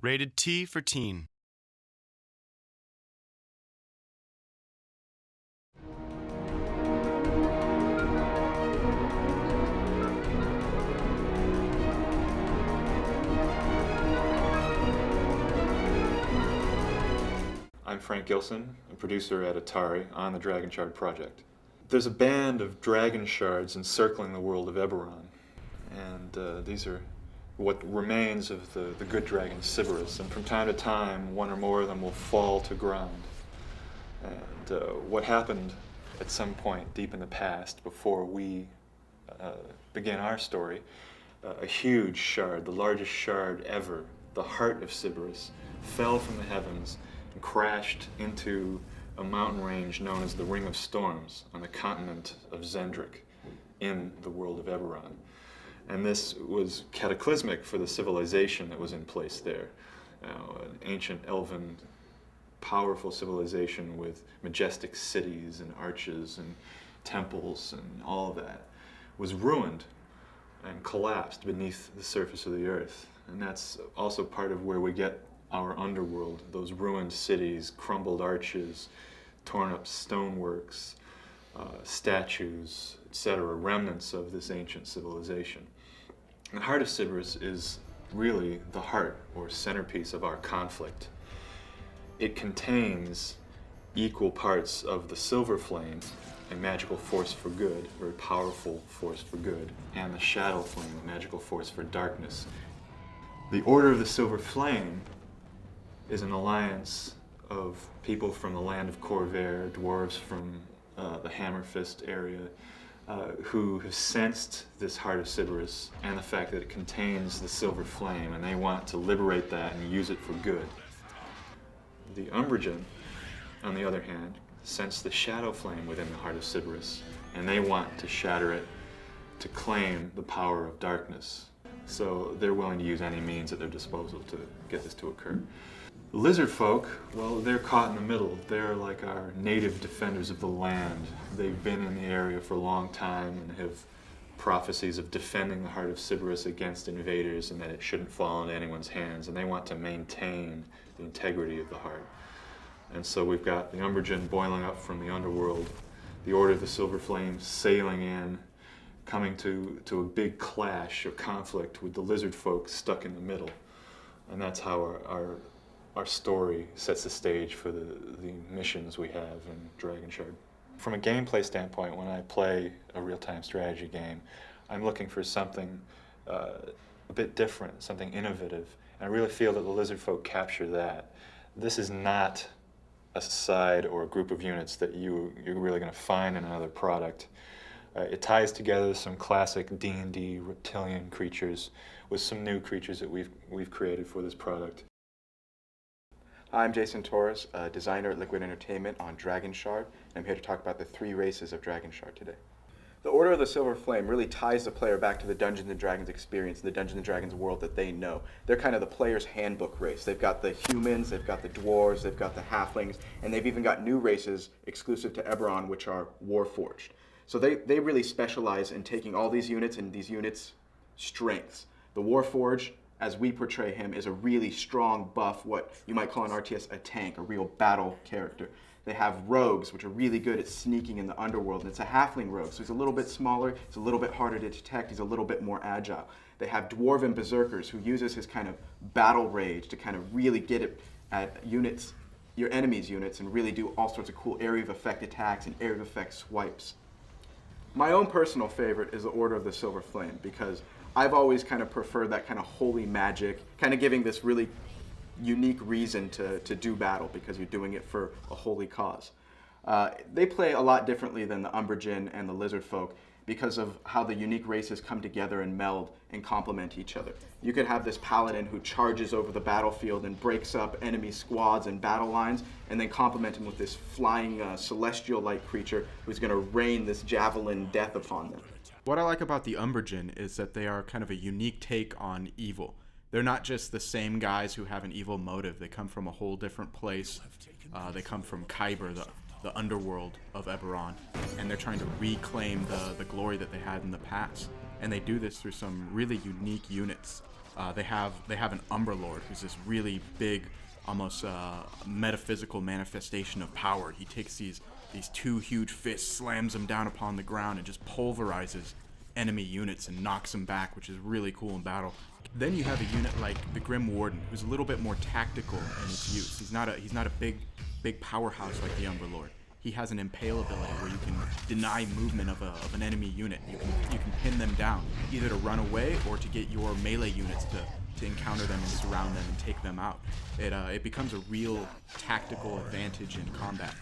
Rated T for Teen. I'm Frank Gilson, a producer at Atari on the Dragonshard project. There's a band of Dragonshards encircling the world of Umbbergen, and these are what remains of the good dragon Sybaris, and from time to time one or more of them will fall to ground. And what happened at some point deep in the past, before we begin our story, a huge shard, the largest shard ever, the heart of Sybaris, fell from the heavens and crashed into a mountain range known as the Ring of Storms on the continent of Zendrik in the world of Umbbergen. And this was cataclysmic for the civilization that was in place there. An ancient elven, powerful civilization with majestic cities and arches and temples and all of that was ruined and collapsed beneath the surface of the earth. And that's also part of where we get our underworld, those ruined cities, crumbled arches, torn up stoneworks, statues, etc., remnants of this ancient civilization. The heart of Sybaris is really the heart or centerpiece of our conflict. It contains equal parts of the Silver Flame, a magical force for good, a very powerful force for good, and the Shadow Flame, a magical force for darkness. The Order of the Silver Flame is an alliance of people from the land of Corvair, dwarves from the Hammerfist area, who have sensed this heart of Sybaris and the fact that it contains the Silver Flame, and they want to liberate that and use it for good. The Umbbergen, on the other hand, sense the Shadow Flame within the heart of Sybaris, and they want to shatter it to claim the power of darkness. So they're willing to use any means at their disposal to get this to occur. Lizard folk, well, they're caught in the middle. They're like our native defenders of the land. They've been in the area for a long time and have prophecies of defending the heart of Sybaris against invaders and that it shouldn't fall into anyone's hands, and they want to maintain the integrity of the heart. And so we've got the Umbbergen boiling up from the underworld, the Order of the Silver Flame sailing in, coming to a big clash or conflict with the lizard folk stuck in the middle. And that's how our story sets the stage for the missions we have in Dragonshard. From a gameplay standpoint, when I play a real-time strategy game, I'm looking for something a bit different, something innovative. And I really feel that the lizard folk capture that. This is not a side or a group of units that you're really going to find in another product. It ties together some classic D&D reptilian creatures with some new creatures that we've created for this product. I'm Jason Torres, designer at Liquid Entertainment on Dragonshard, and I'm here to talk about the 3 races of Dragonshard today. The Order of the Silver Flame really ties the player back to the Dungeons & Dragons experience, the Dungeons & Dragons world that they know. They're kind of the player's handbook race. They've got the humans, they've got the dwarves, they've got the halflings, and they've even got new races exclusive to Umbbergen, which are Warforged. So they really specialize in taking all these units and these units' strengths. The Warforged, as we portray him, is a really strong buff, what you might call in RTS a tank, a real battle character. They have rogues, which are really good at sneaking in the underworld, and it's a halfling rogue, so he's a little bit smaller, it's a little bit harder to detect, he's a little bit more agile. They have dwarven berserkers, who uses his kind of battle rage to kind of really get it at units, your enemy's units, and really do all sorts of cool area of effect attacks and area of effect swipes. My own personal favorite is the Order of the Silver Flame, because I've always kind of preferred that kind of holy magic, kind of giving this really unique reason to do battle, because you're doing it for a holy cause. They play a lot differently than the Umbbergen and the lizard folk because of how the unique races come together and meld and complement each other. You could have this paladin who charges over the battlefield and breaks up enemy squads and battle lines, and then complement him with this flying celestial-like creature who's going to rain this javelin death upon them. What I like about the Umbbergen is that they are kind of a unique take on evil. They're not just the same guys who have an evil motive. They come from a whole different place. They come from Kyber, the underworld of Umbbergen, and they're trying to reclaim the glory that they had in the past. And they do this through some really unique units. They have an Umberlord, who's this really big, almost metaphysical manifestation of power. He takes these two huge fists, slams them down upon the ground, and just pulverizes enemy units and knocks them back, which is really cool in battle. Then you have a unit like the Grim Warden, who's a little bit more tactical in its use. He's not a big powerhouse like the Umberlord. He has an impale ability where you can deny movement of an enemy unit. You can pin them down, either to run away or to get your melee units to encounter them and surround them and take them out. It becomes a real tactical advantage in combat.